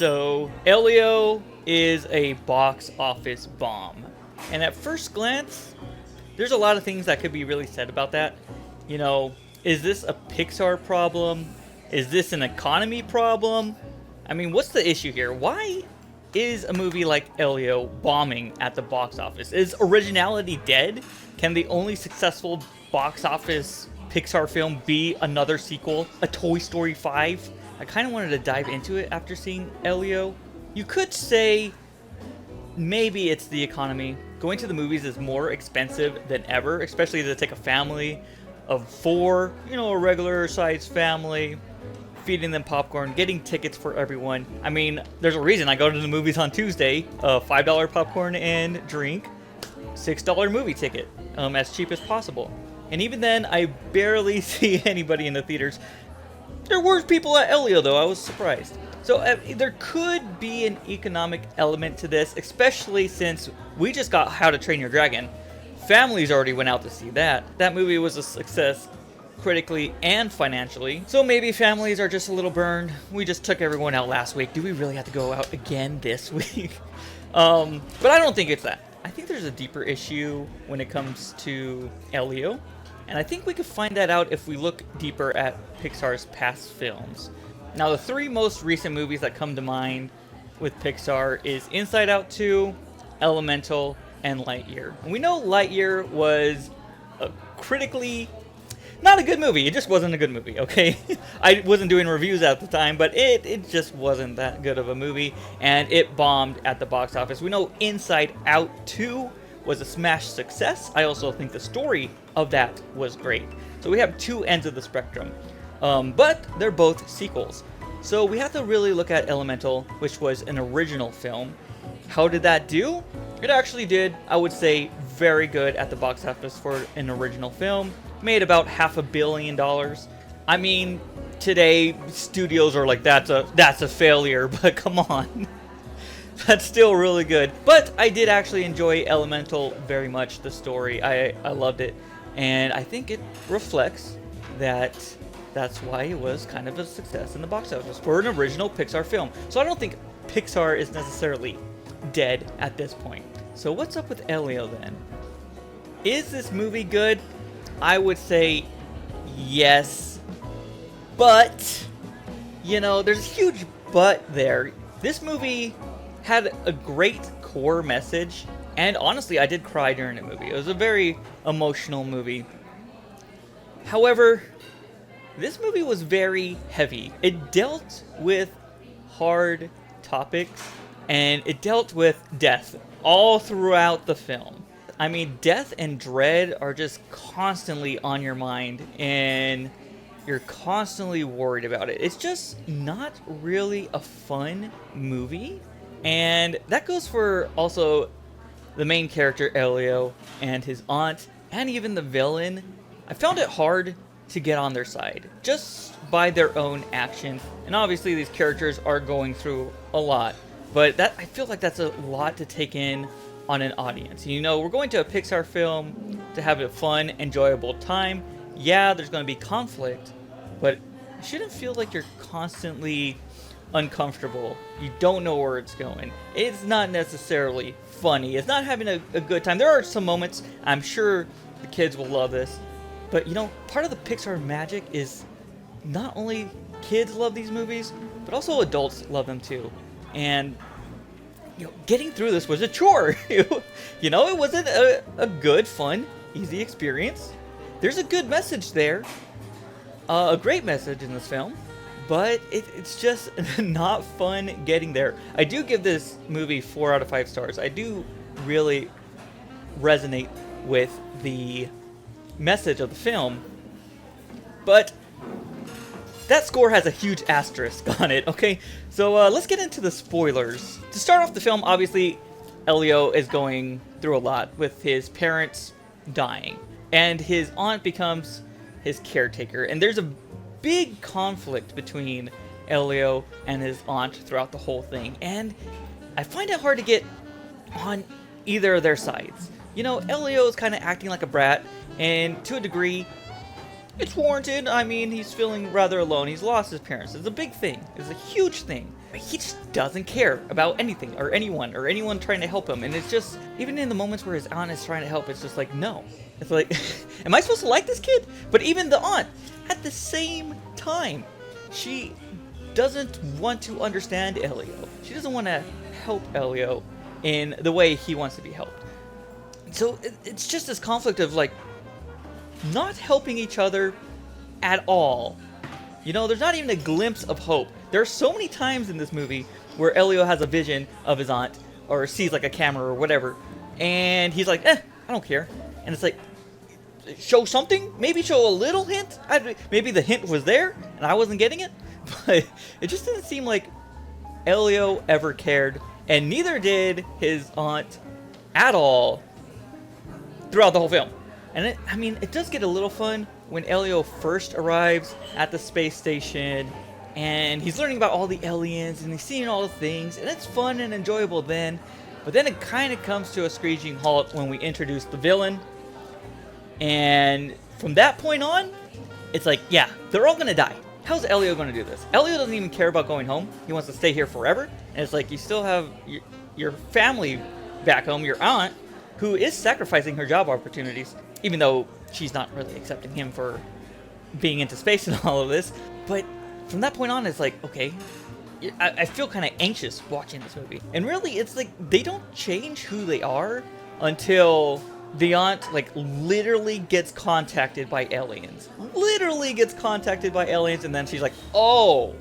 So, Elio is a box office bomb. And at first glance, there's a lot of things that could be really said about that. You know, is this a Pixar problem? Is this an economy problem? I mean, what's the issue here? Why is a movie like Elio bombing at the box office? Is originality dead? Can the only successful box office Pixar film be another sequel, a Toy Story 5? I kind of wanted to dive into it after seeing Elio. You could say maybe it's the economy. Going to the movies is more expensive than ever, especially to take a family of 4, a regular sized family, feeding them popcorn, getting tickets for everyone. I mean, there's a reason I go to the movies on Tuesday. $5 popcorn and drink, $6 movie ticket, as cheap as possible. And even then, I barely see anybody in the theaters. There were people at Elio, though. I was surprised. So there could be an economic element to this, especially since we just got How to Train Your Dragon. Families already went out to see that. That movie was a success critically and financially. So maybe families are just a little burned. We just took everyone out last week. Do we really have to go out again this week? But I don't think it's that. I think there's a deeper issue when it comes to Elio. And I think we could find that out if we look deeper at Pixar's past films. Now, the 3 most recent movies that come to mind with Pixar is Inside Out 2, Elemental, and Lightyear. And we know Lightyear was a critically not a good movie. It just wasn't a good movie, okay? I wasn't doing reviews at the time, but it just wasn't that good of a movie, and it bombed at the box office. We know Inside Out 2 was a smash success. I also think the story of that was great. So we have 2 ends of the spectrum. But they're both sequels. So we have to really look at Elemental, which was an original film. How did that do? It actually did, I would say, very good at the box office for an original film. Made about $500 million. I mean, today studios are like, that's a failure, but come on. That's still really good. But I did actually enjoy Elemental very much, the story. I loved it. And I think it reflects that that's why it was kind of a success in the box office for an original Pixar film. So I don't think Pixar is necessarily dead at this point. So what's up with Elio then? Is this movie good? I would say yes. But, there's a huge but there. This movie had a great core message. And honestly, I did cry during the movie. It was a very emotional movie. However, this movie was very heavy. It dealt with hard topics, and it dealt with death all throughout the film. I mean, death and dread are just constantly on your mind, and you're constantly worried about it. It's just not really a fun movie, and that goes for also the main character, Elio, and his aunt, and even the villain. I found it hard to get on their side, just by their own actions. And obviously these characters are going through a lot, but I feel like that's a lot to take in on an audience. We're going to a Pixar film to have a fun, enjoyable time. Yeah, there's going to be conflict, but you shouldn't feel like you're constantly uncomfortable. You don't know where it's going. It's not necessarily funny. It's not having a good time. There are some moments, I'm sure the kids will love this, but part of the Pixar magic is not only kids love these movies, but also adults love them too. And getting through this was a chore. It wasn't a good, fun, easy experience. There's a good message there, a great message in this film, but it's just not fun getting there. I do give this movie 4 out of 5 stars. I do really resonate with the message of the film, but that score has a huge asterisk on it, okay? So let's get into the spoilers. To start off the film, obviously, Elio is going through a lot with his parents dying, and his aunt becomes his caretaker, and there's a big conflict between Elio and his aunt throughout the whole thing, and I find it hard to get on either of their sides. Elio is kind of acting like a brat, and to a degree, It's warranted. I mean, he's feeling rather alone. He's lost his parents. It's a big thing. It's a huge thing. But he just doesn't care about anything or anyone trying to help him. And it's just, even in the moments where his aunt is trying to help, it's just like, no. It's like, am I supposed to like this kid? But even the aunt, at the same time, she doesn't want to understand Elio. She doesn't want to help Elio in the way he wants to be helped. So it's just this conflict of like not helping each other at all. You know, there's not even a glimpse of hope. There are so many times in this movie where Elio has a vision of his aunt or sees like a camera or whatever, and he's like, I don't care. And it's like, show something? Maybe show a little hint? Maybe the hint was there and I wasn't getting it? But it just didn't seem like Elio ever cared, and neither did his aunt at all throughout the whole film. And it does get a little fun when Elio first arrives at the space station and he's learning about all the aliens and he's seeing all the things, and it's fun and enjoyable then. But then it kind of comes to a screeching halt when we introduce the villain. And from that point on, it's like, yeah, they're all gonna die. How's Elio gonna do this? Elio doesn't even care about going home. He wants to stay here forever. And it's like, you still have your family back home, your aunt, who is sacrificing her job opportunities, even though she's not really accepting him for being into space and all of this. But from that point on, it's like, okay, I feel kind of anxious watching this movie. And really, it's like, they don't change who they are until the aunt, like, literally gets contacted by aliens. Literally gets contacted by aliens, and then she's like, oh,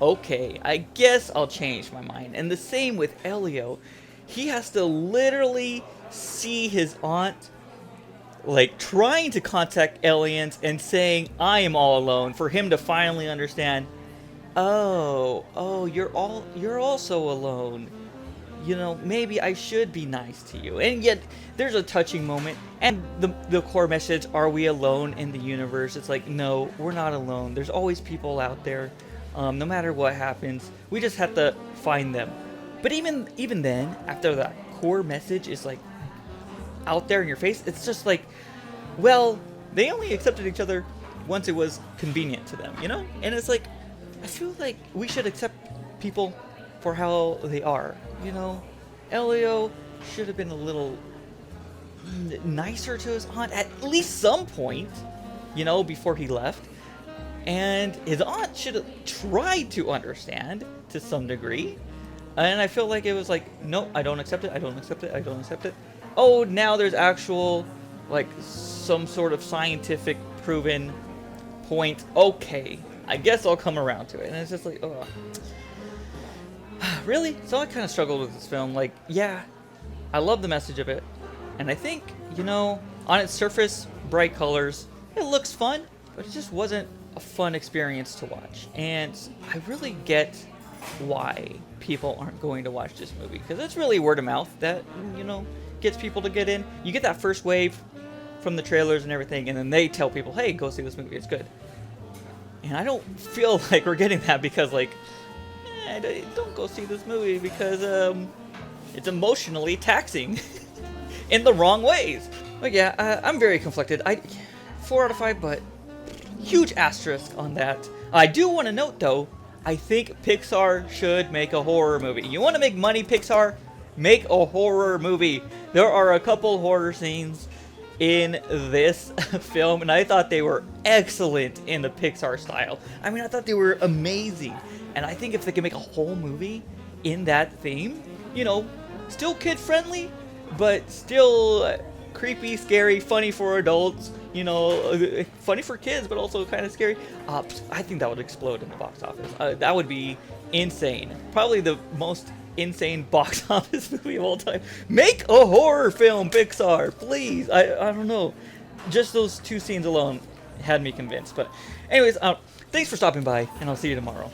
okay, I guess I'll change my mind. And the same with Elio. He has to literally see his aunt, like, trying to contact aliens and saying, I am all alone, for him to finally understand, oh, you're also alone. You know, maybe I should be nice to you. And yet, there's a touching moment. And the core message, are we alone in the universe? It's like, no, we're not alone. There's always people out there. No matter what happens, we just have to find them. But even then, after that core message is like out there in your face, it's just like, well, they only accepted each other once it was convenient to them, you know? And it's like, I feel like we should accept people for how they are, you know? Elio should have been a little nicer to his aunt at least some point, you know, before he left. And his aunt should have tried to understand to some degree. And I feel like it was like, no, I don't accept it, I don't accept it, I don't accept it. Oh, now there's actual, like, some sort of scientific proven point. Okay, I guess I'll come around to it. And it's just like, ugh. Really? So I kind of struggled with this film. Like, yeah, I love the message of it. And I think, you know, on its surface, bright colors, it looks fun, but it just wasn't a fun experience to watch. And I really get why people aren't going to watch this movie, because it's really word of mouth that, you know, gets people to get in. You get that first wave from the trailers and everything, and then they tell people, hey, go see this movie, it's good. And I don't feel like we're getting that because, like, don't go see this movie because it's emotionally taxing in the wrong ways. But yeah, I'm very conflicted. 4 out of 5, but huge asterisk on that. I do want to note, though, I think Pixar should make a horror movie. You want to make money, Pixar? Make a horror movie. There are a couple horror scenes in this film, and I thought they were excellent in the Pixar style. I mean, I thought they were amazing. And I think if they could make a whole movie in that theme, you know, still kid-friendly, but still creepy, scary, funny for adults, you know, funny for kids, but also kind of scary, I think that would explode in the box office. That would be insane. Probably the most insane box office movie of all time. Make a horror film, Pixar, please. I don't know. Just those 2 scenes alone had me convinced. But anyways, thanks for stopping by, and I'll see you tomorrow.